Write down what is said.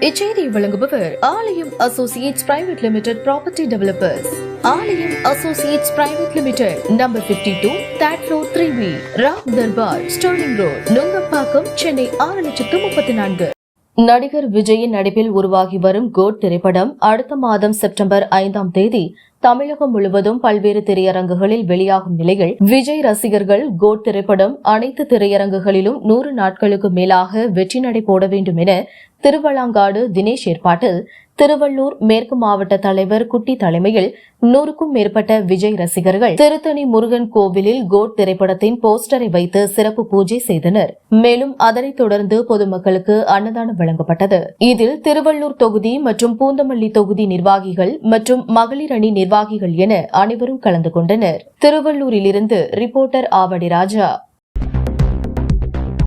இச்செய்தியை வழங்குபவர் Aalayam associates private limited property developers. Aalayam associates private limited, number 52, third floor, 3B, Ram Darbar, Sterling road, Nungambakkam, Chennai 6,34,000. நடிகர் விஜயின் நடிப்பில் உருவாகி வரும் கோட் திரைப்படம் அடுத்த மாதம் செப்டம்பர் 5ஆம் தேதி தமிழகம் முழுவதும் பல்வேறு திரையரங்குகளில் வெளியாகும் நிலையில் விஜய் ரசிகர்கள் கோட் திரைப்படம் அனைத்து திரையரங்குகளிலும் 100 நாட்களுக்கு மேலாக வெற்றி நடை போட வேண்டும் என திருவள்ளாங்காடு தினேஷ் ஏற்பாட்டில் திருவள்ளூர் மேற்கு மாவட்ட தலைவர் குட்டி தலைமையில் 100க்கும் மேற்பட்ட விஜய் ரசிகர்கள் திருத்தணி முருகன் கோவிலில் கோட் திரைப்படத்தின் போஸ்டரை வைத்து சிறப்பு பூஜை செய்தனர். மேலும் அதனைத் தொடர்ந்து பொதுமக்களுக்கு அன்னதானம் வழங்கப்பட்டது. இதில் திருவள்ளூர் தொகுதி மற்றும் பூந்தமல்லி தொகுதி நிர்வாகிகள் மற்றும் மகளிர் அணி நிர்வாகிகள் என அனைவரும் கலந்து கொண்டனர். திருவள்ளூரிலிருந்து ரிப்போர்ட்டர் ஆவடி ராஜா.